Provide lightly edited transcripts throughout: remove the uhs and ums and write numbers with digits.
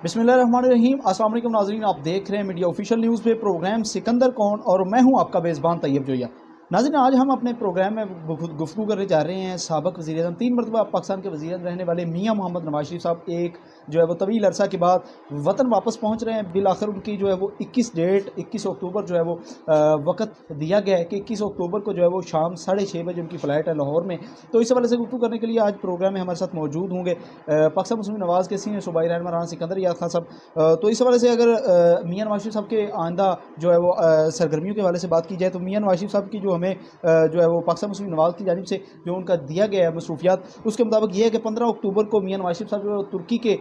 बिस्मिल्लाहिर्रहमानिर्रहीम। अस्सलाम वालेकुम नाज़रीन, आप देख रहे हैं मीडिया ऑफिशियल न्यूज़ पे प्रोग्राम सिकंदर कौन और मैं हूं आपका मेज़बान तैयब जोया। नाज़रीन, आज हम अपने प्रोग्राम में गुफ्तगू करने जा रहे हैं साबिक़ वज़ीर-ए-आज़म 3 मरतबा पाकिस्तान के वज़ीर रहने वाले मियाँ मोहम्मद नवाज़ शरीफ साहब एक जो है वो तवील अरसा के बाद वतन वापस पहुँच रहे हैं। बिल आखिर उनकी जो है वो 21 अक्टूबर जो है वो वक़्त दिया गया है कि 21 अक्टूबर को जो है वो शाम 6:30 बजे उनकी फ़्लाइट है लाहौर में। तो इस हवाले से गुफ्तगू करने के लिए आज प्रोग्राम में हमारे साथ मौजूद होंगे पाकिस्तान मुस्लिम नवाज़ के सीनियर सूबाई रहनुमा राना सिकंदर याद खान साहब। तो इस हवाले से अगर मियाँ नवाज़ शरीफ साहब के आइंदा जो है वो सरगर्मियों के हवाले से बात की जाए तो मियाँ नवाज़ शरीफ साहब की जो हमें जो है वो पाकिस्तान मुस्लिम नवाज़ की जानिब से जो उनका दिया गया है मसरूफियात, उसके मुताबिक ये है कि 15 अक्टूबर को मियाँ नवाज़ शरीफ साहब जो तुर्की के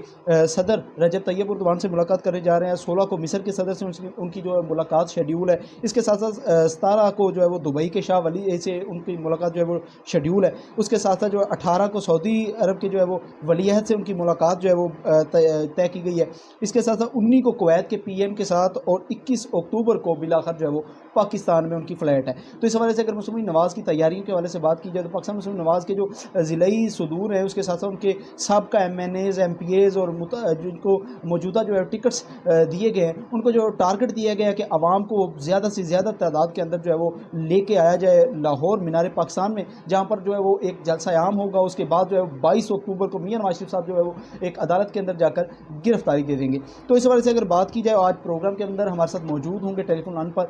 सदर रजब तैयब एर्दोगान से मुलाकात करने जा रहे हैं। 16 को मिस्र के सदर से उनकी जो है मुलाकात शेड्यूल है। इसके साथ साथ 17 को जो है वो दुबई के शाह वली से उनकी मुलाकात जो है वो शेड्यूल है। उसके साथ साथ जो है 18 को सऊदी अरब के जो है वो वलीअहद से उनकी मुलाकात जो है वो तय की गई है। इसके साथ साथ 19 को कुवैत के PM के साथ और 21 अक्टूबर को बिलाखिर जो है वो पाकिस्तान में उनकी फ़्लाइट है। तो इस हवाले से अगर मुस्लिम नवाज़ की तैयारियों के हवाले से बात की जाए तो पाकिस्तान मुस्लिम नवाज़ के जो ज़िलई सदूर है, उसके साथ साथ उनके साबका MNAs MPAs और जिनको मौजूदा जो है टिकट्स दिए गए हैं, उनको जो टारगेट दिया गया है कि आवाम को ज़्यादा से ज़्यादा तादाद के अंदर जो है वो लेके आया जाए लाहौर मीनार पाकिस्तान में, जहाँ पर जो है वो एक जलसा आम होगा। उसके बाद जो है 22 अक्टूबर को मियाँ नवाज़ शरीफ साहब जो है वो एक अदालत के अंदर जाकर गिरफ्तारी दे देंगे। तो इस हवाले से अगर बात की जाए, आज प्रोग्राम के अंदर हमारे साथ मौजूद होंगे टेलीफोन लाइन पर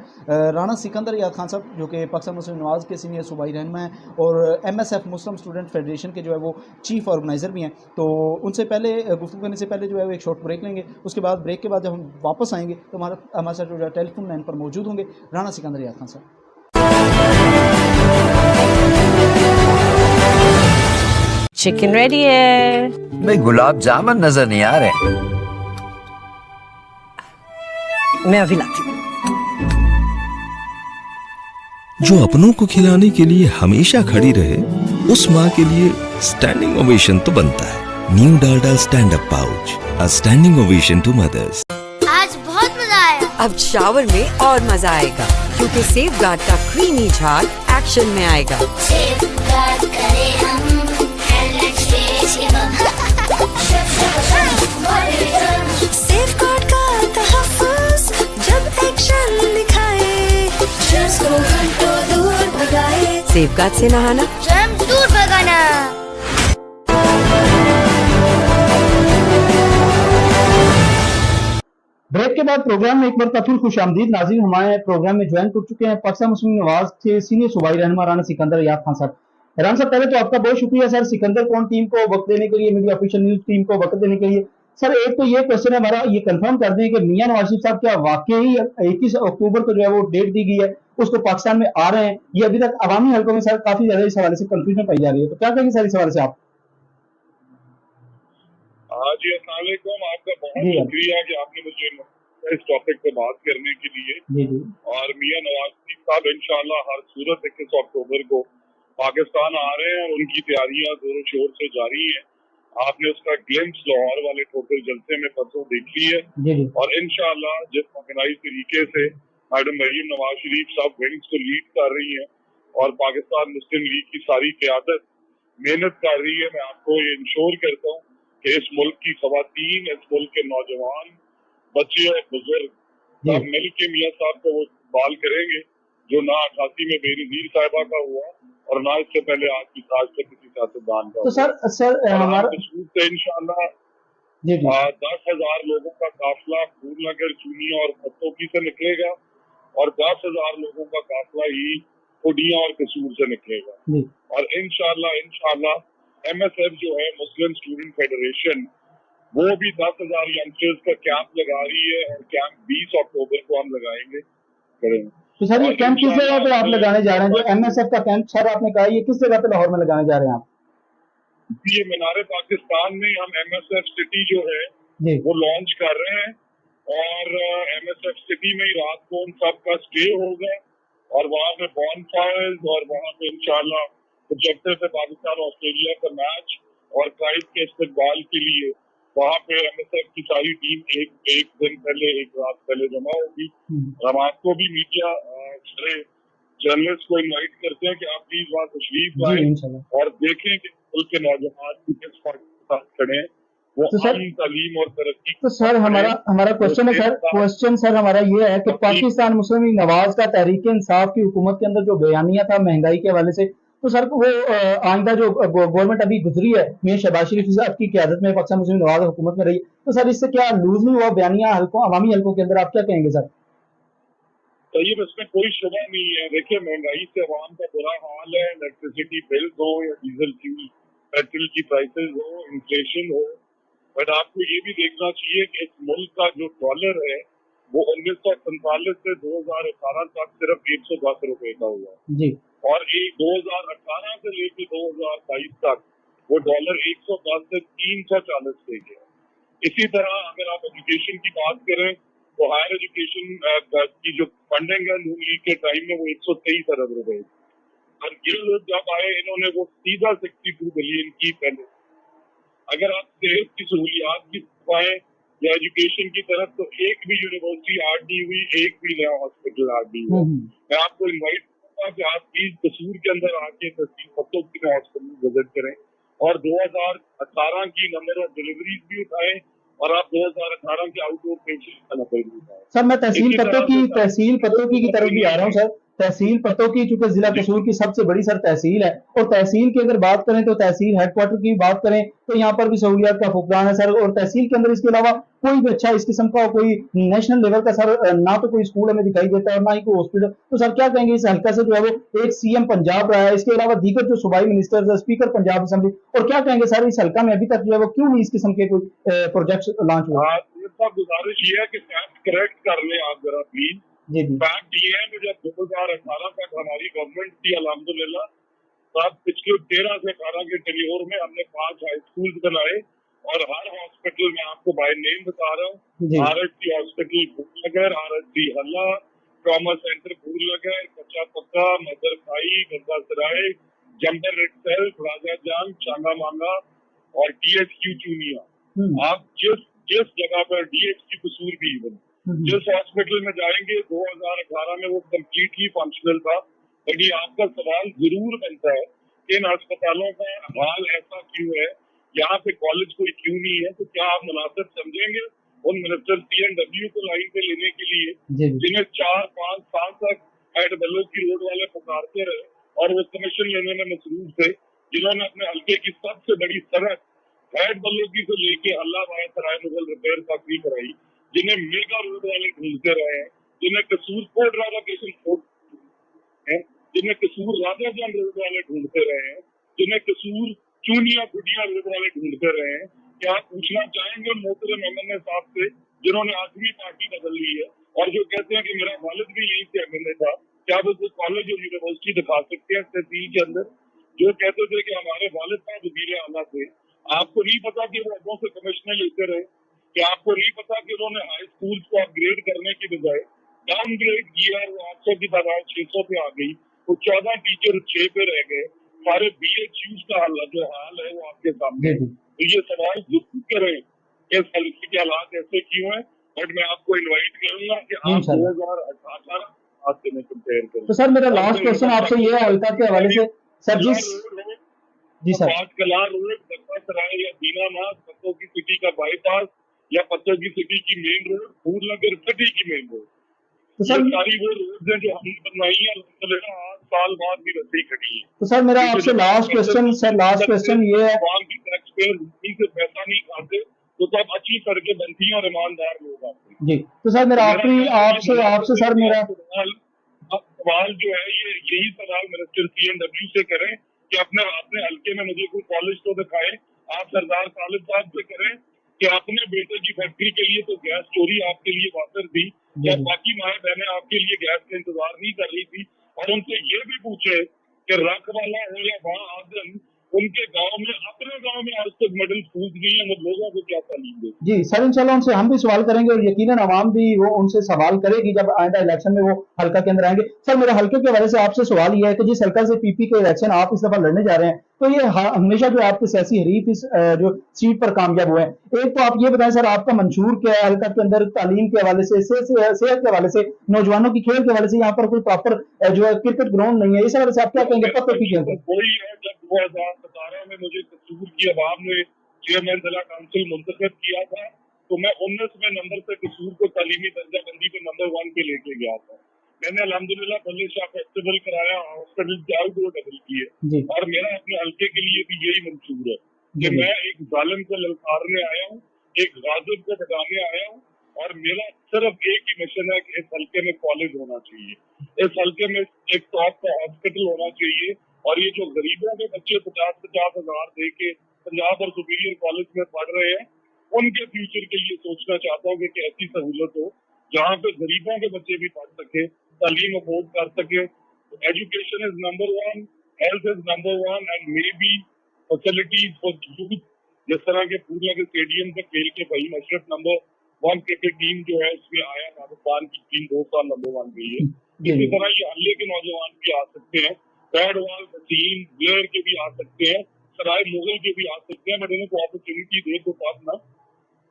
राना सिकंदर याद खान साहब, जो कि पाकिस्तान मुस्लिम नवाज़ के सीनियर सूबाई रहनुमा हैं और MSF मुस्लिम स्टूडेंट फेडरेशन के जो है वो चीफ ऑर्गेनाइज़र भी हैं। तो उनसे पहले गुफ्तगू करने से पहले जो है वो एक शॉर्ट ब्रेक लेंगे। उसके बाद ब्रेक के बाद जब हम वापस आएंगे तो हमारे साथ जो है टेलीफोन लाइन पर मौजूद होंगे राना सिकंदर याद खान साहब। चिकन रेडी है। भाई गुलाब जामुन नजर नहीं आ रहे। मैं अभी लाती हूँ। जो अपनों को खिलाने के लिए हमेशा खड़ी रहे, उस माँ के लिए स्टैंडिंग ओवेशन तो बनता है। New Dalda stand up pouch, a standing ovation to mothers. आज बहुत मजा आया। अब शावर में और मजा आएगा क्योंकि सेफगार्ड का क्रीमी झाग एक्शन में आएगा। सेफगार्ड करें हम, सेफगार्ड का तहफ़्फ़ुज़ जब एक्शन दिखाए, जर्म्स को घंटों दूर भगाए। सेफगार्ड से नहाना, जर्म्स दूर भगाना। ब्रेक के बाद प्रोग्राम में एक बार फिर खुश आमदीद नाज़रीन। हमारे प्रोग्राम में ज्वाइन कर चुके हैं पाकिस्तान मुस्लिम नवाज़ के सीनियर सूबाई रहनुमा राना सिकंदर याद खान साहब। राना साहब, पहले तो आपका बहुत शुक्रिया सर, सिकंदर कौन टीम को वक्त देने के लिए, मीडिया ऑफिशियल न्यूज़ टीम को वक्त देने के लिए। सर, एक तो ये क्वेश्चन है हमारा, ये कंफर्म कर दें कि मियाँ नवाज शरीफ साहब क्या वाकई 21 अक्टूबर को जो है वो डेट दी गई है उसको पाकिस्तान में आ रहे हैं? ये अभी तक अवामी हल्कों में सर काफी ज्यादा इस हवाले से कंफ्यूजन पाई जा रही है, तो क्या कहेंगे सर इस हवाले से आप? जी अस्सलाम वालेकुम, आपका बहुत शुक्रिया कि आपने मुझे इस टॉपिक पे बात करने के लिए। जी जी। और मियाँ नवाज शरीफ साहब इंशाल्लाह हर सूरत 21 अक्टूबर को पाकिस्तान आ रहे हैं और उनकी तैयारियां जोरों शोर से जारी हैं। आपने उसका ग्लिम्स लाहौर वाले टोटल जलसे में परसों देख ली है। जी जी। और इंशाल्लाह जिस ऑर्गेनाइज तरीके से मैडम मरीम नवाज शरीफ साहब विंग्स को लीड कर रही हैं और पाकिस्तान मुस्लिम लीग की सारी क़यादत मेहनत कर रही है, मैं आपको ये इंश्योर करता हूँ कि इस मुल्क की खवातीन, इस मुल्क के नौजवान, बच्चे और बुजुर्ग सब मिल के मियाँ साहब को वो इस्तेमाल करेंगे जो ना 88 में बेनज़ीर साहिबा का हुआ और ना इससे पहले आज की ताज से किसी सियासतदान का। तो सर हमारा इंशाअल्लाह 10,000 लोगों का काफिला फूलनगर, चूनिया और पत्तोकी से निकलेगा और 10,000 लोगों का काफिला ही खुडिया और कसूर से निकलेगा। और इंशाअल्लाह MSF जो है मुस्लिम स्टूडेंट फेडरेशन, वो भी 10,000 यंगस्टर्स का कैंप लगा रही है और कैंप 20 अक्टूबर को हम लगाएंगे करेंगे। तो सर ये कैंप किस जगह पे आप लगाने जा रहे हैं? जो MSF का कैंप सर आपने कहा, ये किस जगह पे लाहौर में लगाने जा रहे हैं आप? ये मीनारे पाकिस्तान में हम MSF सिटी जो है वो लॉन्च कर रहे हैं और MSF सिटी में ही रात को उन सब का स्टे होगा और वहाँ पे बॉनफायर्स और वहाँ पे इंशाल्लाह प्रोजेक्टर से पाकिस्तान ऑस्ट्रेलिया का मैच और काइट के इस्तेमाल के लिए वहाँ पे MSF की सारी टीम एक दिन पहले, एक रात पहले जमा होगी। हम आपको भी मीडिया जर्नलिस्ट को इनवाइट करते हैं कि आप प्लीज वहाँ तशरीफ लाएं और देखें कि मुल्क के नौजवान किस पार्टी के साथ खड़े हैं वो तो सर- तालीम और तरक्की। तो सर हमारा क्वेश्चन है सर, क्वेश्चन सर हमारा ये है कि पाकिस्तान मुस्लिम लीग नवाज का तहरीक इंसाफ की हुकूमत के अंदर जो बयानिया था महंगाई के हवाले से, तो सर वो आइंदा जो गवर्नमेंट अभी गुजरी है मियां शहबाज शरीफ साहब की क़यादत में पाकिस्तान मुस्लिम लीग नवाज हुकूमत में रही, तो सर इससे क्या लूज नहीं हुआ बयानिया हल्कों अवामी हल्कों के अंदर, आप क्या कहेंगे सर? तो ये इसमें कोई शुबा नहीं है। देखिए, महंगाई से अवाम का बुरा हाल है, इलेक्ट्रिसिटी बिल हो या डीजल फ्यूल पेट्रोल की प्राइसेस हो, इन्फ्लेशन हो, बट आपको ये भी देखना चाहिए कि इस मुल्क का जो डॉलर है वो 1947 से 2018 तक सिर्फ 110 रुपए का हुआ जी, और 2018 से लेकर 2022 तक वो डॉलर 110 से 340 पे गया। इसी तरह अगर आप एजुकेशन की बात करें तो हायर एजुकेशन की जो फंडिंग है नून लीग के टाइम में वो 123 अरब रुपए, और ये लोग जब आए इन्होंने वो सीधा 62 बिलियन की पहले। अगर आप सेहत की सहूलियात की पाए या एजुकेशन की तरफ, तो एक भी यूनिवर्सिटी ऐड नहीं हुई, एक भी नया हॉस्पिटल ऐड नहीं हुआ। मैं आपको इन्वाइट करूंगा कि आप प्लीज कसूर के अंदर आके तहसील पत्तों के हॉस्पिटल विजिट करें और 2018 की नंबर ऑफ डिलीवरीज भी उठाएं और आप 2018 के आउटडोर पेशेंट का नंबर भी उठाएं। सर मैं तहसील पत्तों की तरफ भी आ रहा हूँ सर। तहसील पत्तों की चूंकि जिला कसूर की सबसे बड़ी सर तहसील है, और तहसील की अगर बात करें तो तहसील हेडक्वार्टर की बात करें तो यहाँ पर भी सहूलियात का फुकदान है सर, और तहसील के अंदर इसके अलावा कोई भी अच्छा इस किस्म का कोई नेशनल लेवल का सर ना तो कोई स्कूल हमें दिखाई देता है और ना ही कोई हॉस्पिटल। तो सर क्या कहेंगे इस हल्का से जो है वो एक सीएम पंजाब रहा है, इसके अलावा दीगर जो सूबाई मिनिस्टर, स्पीकर पंजाब असेंबली, और क्या कहेंगे सर इस हल्का में अभी तक जो है वो क्यों नहीं इस किस्म के कोई प्रोजेक्ट लॉन्च हुए? गुजारिश ये है कि फैक्ट करेक्ट कर ले आप जरा प्लीज। जी जी, फैक्ट ये है कि जब 2018 तक हमारी गवर्नमेंट थी अल्हम्दुलिल्लाह, तो अब पिछले 13 से 18 के टेन्योर में हमने 5 हाई स्कूल बनाए और हर हॉस्पिटल में आपको बाय नेम बता रहा हूँ, RHC हॉस्पिटल भूलनगर, RHC हल्ला, ट्रॉमा सेंटर भूलनगर, कच्चा पक्का, मदर खाई, गंगा सराय, जम्बर इटसेल्फ, राजा जान, चांगा मांगा और THQ चूनिया। आप जिस जगह पर DHQ कसूर भी जिस हॉस्पिटल में जाएंगे 2018 में वो कम्प्लीटली फंक्शनल था, लेकिन आपका सवाल जरूर बनता है कि इन अस्पतालों का हाल ऐसा क्यों है, यहाँ पे कॉलेज कोई क्यों नहीं है। तो क्या आप मुनासिब समझेंगे उन मिनिस्टर CNW को लाइन पे लेने के लिए जिन्हें 4, 5 साल तक हेड बलोची रोड वाले पुकारते रहे और वो कमीशन लेने में मसरूफ थे, जिन्होंने अपने हल्के की सबसे बड़ी सड़क हेड बलोची से लेके हल्ला वाया सराय मुगल रिपेयर तक भी कराई, जिन्हें मेगा रोड वाले ढूंढते रहे हैं, जिन्हें कसूर कोट राजा किशन कोट है, जिन्हें कसूर राजा जान रोड वाले ढूंढते रहे हैं, जिन्हें कसूर चूनिया गुडिया रोड वाले ढूंढते रहे हैं। क्या आप पूछना चाहेंगे मोहतरम MNA साहब से जिन्होंने 8वीं पार्टी बदल ली है और जो कहते हैं कि मेरा वालिद भी यही से MNA था, क्या वो कॉलेज और यूनिवर्सिटी दिखा सकते हैं तहसील के अंदर? जो कहते थे कि हमारे वालिद साहब वजीर आला थे, आपको नहीं पता कि वो अदों से कमिश्नर लेते रहे? क्या आपको नहीं पता कि उन्होंने हाई स्कूल को अपग्रेड करने की बजाय डाउनग्रेड किया, वो 800 की तादाद 600 पे आ गई, वो 14 टीचर 6 पे रह गए, सारे BHUs का जो हाल है वो आपके सामने। तो ये सवाल जरूर करें कि इस हल्के के हालात ऐसे क्यों है, बट मैं आपको इन्वाइट करूंगा कि आप 2018 से में कंपेयर करें। तो सर मेरा लास्ट क्वेश्चन आपसे ये है हल्का के हवाले से सर, जी सर, 5 कला रोड, गंगा सराय या दीनानाथ, पत्तों की सिटी का बाईपास या पत्तों की सिटी की मेन रोड, फूलनगर सिटी की मेन रोड, तो सर सारी वो रोड है जो हमने बनवाई है, 8 साल बाद भी रस्सी खड़ी है। तो सर मेरा आपसे लास्ट क्वेश्चन ये है, टैक्स पेयर से पैसा नहीं खाते तो तब अच्छी सड़कें बनती हैं और ईमानदार लोग आते हैं। जी, तो सर मेरा आखिरी आपसे सर मेरा सवाल जो है ये यही सवाल मिनिस्टर CNW से करें कि अपने हल्के में मुझे कोई कॉलेज तो दिखाएं। आप सरदार खालिद साहब से करें कि अपने बेटे की फैक्ट्री के लिए तो गैस चोरी आपके लिए वाकर थी, या बाकी माए बहनें आपके लिए गैस का इंतजार नहीं कर रही थी, और उनसे ये भी पूछे कि रखवाला हो या वहाँ आदम, उनके गांव में अपने गांव में आज तक मिडिल स्कूल नहीं है, वो लोगों को क्या तालीम दे। जी सर, इंशाल्लाह उनसे हम भी सवाल करेंगे और यकीनन आवाम भी वो उनसे सवाल करेगी जब आइंदा इलेक्शन में वो हल्का के अंदर आएंगे। सर मेरा हल्के के वजह से आपसे सवाल ये है कि जिस हल्का से PP के इलेक्शन आप इस दफा लड़ने जा रहे हैं, तो ये हमेशा जो आपके सियासी हरीफ इस जो सीट पर कामयाब हुए हैं, एक तो आप ये बताएं सर आपका मंशूर क्या है हल्का के अंदर, तालीम के हवाले से, सेहत के हवाले से, नौजवानों की खेल के हवाले से, यहाँ पर कोई प्रॉपर जो है क्रिकेट ग्राउंड नहीं है, इस हवाले से आप क्या कहेंगे? पत्तों की वही है, जब 2017 में मुझे कसूर की आवाम ने चेयरमैन जिला काउंसिल मुंतखब किया था, तो मैं 19वें नंबर से कसूर को तालीमी दर्जाबंदी पे नंबर 1 पे लेके गया था। मैंने अल्हम्दुलिल्लाह बल्ले शाह फेस्टिवल कराया, हॉस्पिटल जाओ डबल किए, और मेरा अपने हल्के के लिए भी यही मंशूर है कि मैं एक जालिम को ललकारने आया हूँ, एक गाजिब को भगाने आया हूँ, और मेरा सिर्फ एक ही मिशन है कि इस हल्के में कॉलेज होना चाहिए, इस हल्के में एक टॉप का हॉस्पिटल होना चाहिए, और ये जो गरीबों के बच्चे 50-50 हजार दे के पंजाब और सुपीरियर कॉलेज में पढ़ रहे हैं, उनके फ्यूचर के लिए सोचना चाहता हूँ कि ऐसी सहूलत हो जहाँ पे गरीबों के बच्चे भी पढ़ सके, तालीम अफोर्ड कर सके। Education is number 1, health is number 1, and may be facilities for youth, जिस तरह के पूरे के स्टेडियम पे खेल के भाई मशरफ नंबर 1 क्रिकेट टीम जो है उसमें आया, पाकिस्तान की टीम 2 साल नंबर 1 गई है। इसी तरह ये हल्ले के नौजवान भी आ सकते हैं, बैडवाल, वसीम, ब्लेयर के भी आ सकते हैं, सराय मुगल के भी आ सकते हैं, बट इनको अपॉर्चुनिटी दे तो तब ना।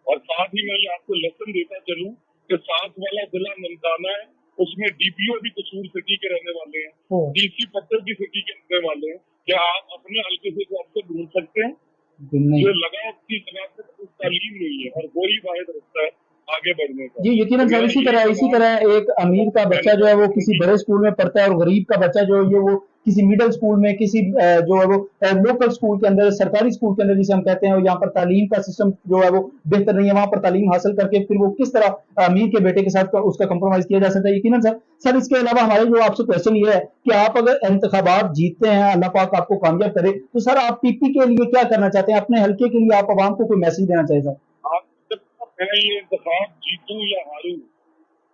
और साथ ही मैं ये आपको लेसन देता चलूं कि 7 वाला जिला ननकाना है, उसमें डीपीओ भी कसूर सिटी के रहने वाले हैं, डीसी पत्थर की सिटी के रहने वाले हैं। क्या आप अपने हल्के से को आपसे ढूंढ सकते हैं? जो लगाव की जगह से तालीम नहीं है, और वही वाहिद रास्ता है आगे बढ़ने का। जी यकीनन सर, इसी तरह एक अमीर का बच्चा जो है वो किसी बड़े स्कूल में पढ़ता है, और गरीब का बच्चा जो है वो किसी मिडिल स्कूल में, किसी जो है वो लोकल स्कूल के अंदर, सरकारी स्कूल के अंदर जिसे हम कहते हैं, और यहाँ पर तालीम का सिस्टम जो है वो बेहतर नहीं है, वहां पर तालीम हासिल करके फिर वो किस तरह अमीर के बेटे के साथ उसका कंप्रोमाइज किया जा सकता है। यकीनन सर इसके अलावा हमारे जो आपसे क्वेश्चन ये है कि आप अगर इंतखाबात जीतते हैं, अल्लाह पाक आपको कामयाब करे, तो सर आप पीपी के लिए क्या करना चाहते हैं, अपने हल्के के लिए आप आवाम को कोई मैसेज देना चाहिए? सर मैं ये इंतखाब जीतूं या हारूं,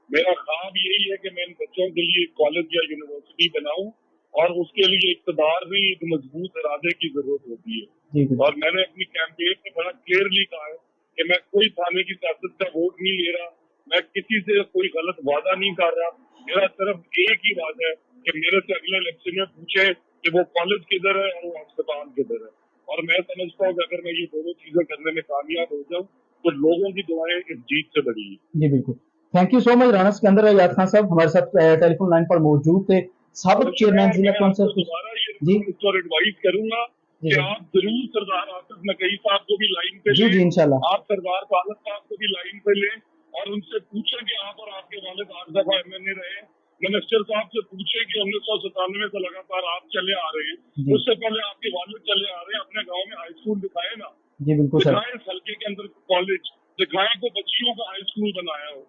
मेरा ख्वाब यही है कि मैं इन बच्चों के लिए कॉलेज या यूनिवर्सिटी बनाऊं, और उसके लिए इक़्तिदार भी एक मजबूत इरादे की जरूरत होती है। और मैंने अपनी कैंपेन में बड़ा क्लियरली कहा है कि मैं कोई थाने की सियासत का वोट नहीं ले रहा, मैं किसी से कोई गलत वादा नहीं कर रहा, मेरा सिर्फ एक ही वादा है कि मेरे से अगले इलेक्शन में पूछे कि वो कॉलेज किधर है और वो अस्पताल किधर है। और मैं समझता हूँ कि अगर मैं ये दोनों चीजें करने में कामयाब हो जाऊँ तो लोगों की दुआएं इस जीत से बढ़ी। जी बिल्कुल, thank you so much Rana Sikandar याद खान साहब हमारे साथ टेलीफोन लाइन पर मौजूद थे, साबिक चेयरमैन जिला काउंसिल। जी और एडवाइस करूंगा कि आप जरूर सरदार आसिफ नकवी साहब को भी लाइन पे जी इंशाल्लाह, आप सरदार पालक साहब को भी लाइन पे लें और उनसे पूछें कि आप और आपके वालिद 8 दफा MNA रहे। मिनिस्टर साहब से पूछे कि 1997 से लगातार आप चले आ रहे हैं, उससे पहले आपके वालिद चले आ रहे हैं, अपने गाँव में हाई स्कूल दिखाए ना। जी बिल्कुल सर, दिखाए इस हल्के के अंदर कॉलेज दिखाए को बच्चियों का हाई स्कूल बनाया हो।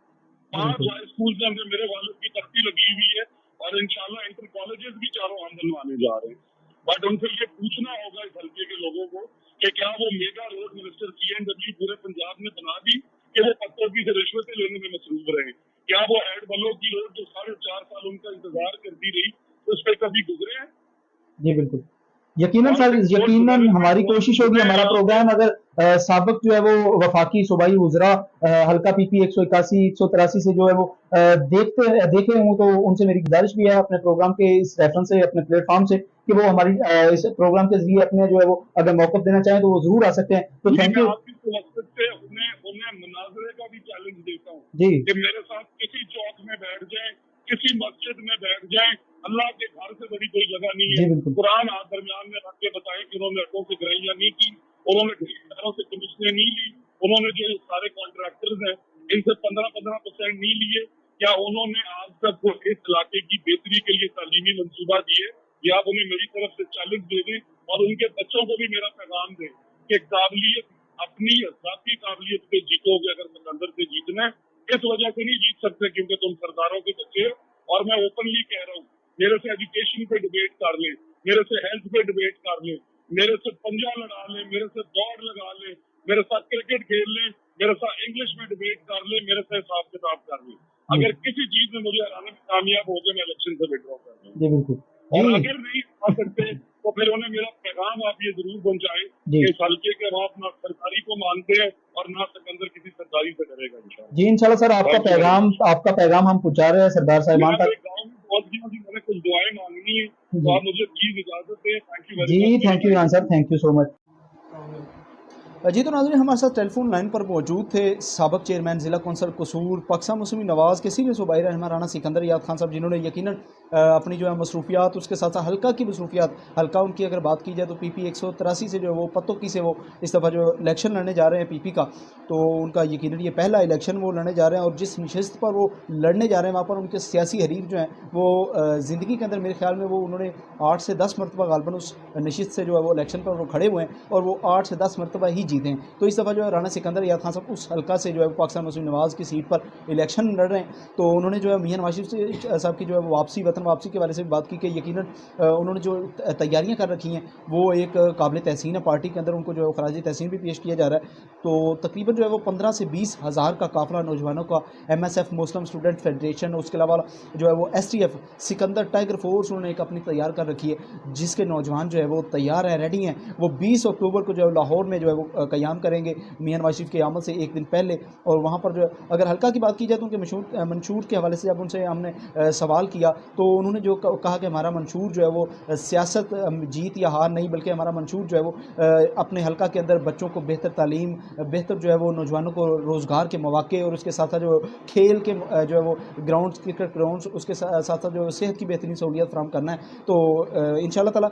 5 हाई स्कूल के अंदर मेरे वालिद की तख्ती लगी हुई है और इंशाल्लाह इंटर कॉलेजेस भी 4 हम बनवाने जा रहे हैं। बट उनसे ये पूछना होगा इस हल्के के लोगों को कि क्या वो मेगा रोड मिनिस्टर CNW पूरे पंजाब में बना दी कि वो पत्थर से रिश्वतें लेने में मसरूफ रहे? क्या वो हेड बलो की रोड जो 4.5 साल उनका इंतजार करती रही उस पर कभी गुजरे हैं? जी बिल्कुल, यकीनन सर, यकीनन हमारी कोशिश होगी, हमारा प्रोग्राम अगर साबिक जो है वो वफाकी सूबाई वज़रा हल्का PP 181 183 से जो है वो देखे हों तो उनसे मेरी गुजारिश भी है अपने प्रोग्राम के इस रेफरेंस से, अपने प्लेटफॉर्म से, कि वो हमारी इस प्रोग्राम के जरिए अपने जो है वो अगर मौक़िफ़ देना चाहें तो वो जरूर आ सकते हैं। तो थैंक यू। उन्हें मुनाजरे का भी चैलेंज देता हूँ जी कि मेरे साथ किसी चौक में बैठ जाए, किसी मस्जिद में बैठ जाए, अल्लाह के घर से बड़ी कोई जगह नहीं है। कुरान हाथ दरमियान में रख के बताए कि उन्होंने अड्डों से ग्राहियां नहीं की, उन्होंने ठेकेदारों से कमीशनें नहीं ली, उन्होंने जो सारे कॉन्ट्रैक्टर्स हैं इनसे 15% नहीं लिए। क्या उन्होंने आज तक वो इस इलाके की बेहतरी के लिए तालीमी मंसूबा दिए? या आप उन्हें मेरी तरफ से चैलेंज दे दें और उनके बच्चों को भी मेरा पैगाम दें कि काबिलियत, अपनी जाती काबिलियत पे जीतोगे। अगर सिकंदर से जीतना है, इस वजह से नहीं जीत सकते क्योंकि तुम सरदारों के बच्चे हो। और मैं ओपनली कह रहा हूँ, मेरे से एजुकेशन पे डिबेट कर ले, मेरे से हेल्थ पे डिबेट कर ले, मेरे से पंजा लड़ा ले, मेरे से दौड़ लगा ले, मेरे साथ क्रिकेट खेल ले, मेरे साथ इंग्लिश में डिबेट कर ले, मेरे से हिसाब किताब कर ले। अगर किसी चीज में मुझे हराने में कामयाब हो गए, मैं इलेक्शन से विड्रॉ कर दूँ। जी बिल्कुल, और अगर नहीं आ सकते तो फिर उन्हें मेरा पैगाम आप ये जरूर पहुंचाए कि इस हल्के के आप ना सरकारी को मानते हैं और ना सिकंदर किसी सरकारी से करेगा इंशाल्लाह। जी इंशाल्लाह सर, आपका पैगाम हम पहुंचा रहे हैं सरदार साहिबान तक। मैंने कुछ दुआएं मांगनी है तो आप मुझे प्लीज इजाजत दें। थैंक यू जी, thank you sir, thank you so much. जी तो नाज़रीन हमारे साथ टेलीफोन लाइन पर मौजूद थे साबिक चेयरमैन ज़िला कौंसल कसूर पक्सा मुस्लिम नवाज़ के सीनियर सूबाई रहनुमा राना सिकंदर याद खान साहब, जिन्होंने यकीनन अपनी जो है मसरूफियात उसके साथ साथ हल्का की मसरूफियात, हल्का उनकी अगर बात की जाए तो PP 183 से जो है वो पत्तों से वो इस दफ़ा जो इलेक्शन लड़ने जा रहे हैं PP का, तो उनका यकीनन ये पहला इलेक्शन वो लड़ने जा रहे हैं और जिस नशिस्त पर वो लड़ने जा रहे हैं वहाँ पर उनके सियासी हरीफ जो हैं वो ज़िंदगी के अंदर मेरे ख्याल में वो उन्होंने 8 से 10 मरतबा गालबन उस नशिस्त से जो है वो इलेक्शन पर वो खड़े हुए हैं और वो 8 से 10 मरतबा ही जीते हैं। तो इस दफ़ा जो है राना सिकंदर याद खान साहब उस हल्का से जो है पाकिस्तान मुस्लिम नवाज़ की सीट पर इलेक्शन लड़ रहे हैं। तो उन्होंने जो है मियां नवाज शरीफ साहब की जो है वापसी, वतन वापसी के बारे से बात की कि यकीनन उन्होंने जो तैयारियां कर रखी हैं वो एक काबिल तहसीन है, पार्टी के अंदर उनको जो है खराज तहसीन भी पेश किया जा रहा है। तो तकरीबन जो है वो 15 से 20 हज़ार का काफ़िला नौजवानों का MSF मुस्लिम स्टूडेंट फेडरेशन, उसके अलावा जो है वो STF सिकंदर टाइगर फोर्स उन्होंने एक अपनी तैयार कर रखी है, जिसके नौजवान जो है वो तैयार हैं, रेडी हैं। वो 20 अक्टूबर को जो है लाहौर में जो है वो क़याम करेंगे मियां नवाज शरीफ के आमद से एक दिन पहले। और वहाँ पर जो है अगर हल्का की बात की जाए तो उनके मंशूर के हवाले से जब उनसे हमने सवाल किया तो उन्होंने जो कहा कि हमारा मंशूर जो है वो सियासत जीत या हार नहीं, बल्कि हमारा मंशूर जो है वो अपने हल्का के अंदर बच्चों को बेहतर तालीम, बेहतर जो है वो नौजवानों को रोज़गार के मौके और उसके साथ साथ जो खेल के जो है वो ग्राउंड्स, क्रिकेट ग्राउंड्स, उसके साथ साथ जो सेहत की बेहतरीन सहूलियत फराहम करना है। तो इंशाअल्लाह ताला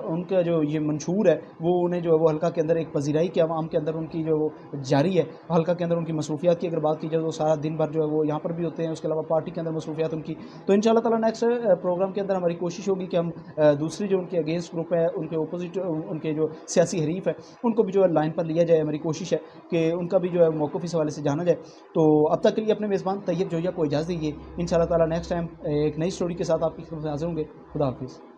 उनका जो ये मंशूर है वो उन्हें जो है वो हल्का के अंदर एक पजीराई के आवाम के अंदर उनकी जो वो जारी है। हल्का के अंदर उनकी मसरूफियात की अगर बात की जाए तो सारा दिन भर जो है वो यहाँ पर भी होते हैं, उसके अलावा पार्टी के अंदर मसरूफियात उनकी। तो इंशाअल्लाह ताला नेक्स्ट प्रोग्राम के अंदर हमारी कोशिश होगी कि हम दूसरी जो उनके अगेंस्ट ग्रुप है, उनके अपोजिट उनके जो सियासी हरीफ है उनको भी जो है लाइन पर लिया जाए। हमारी कोशिश है कि उनका भी जो है मौक़िफ़ इस हवाले से जाना जाए। तो अब तक के लिए अपने मेज़बान तैयब जोया को इजाज़त दीजिए। इंशाअल्लाह ताला नेक्स्ट टाइम एक नई स्टोरी के साथ आपकी खिदमत में हाज़िर होंगे। खुदा हाफिज़।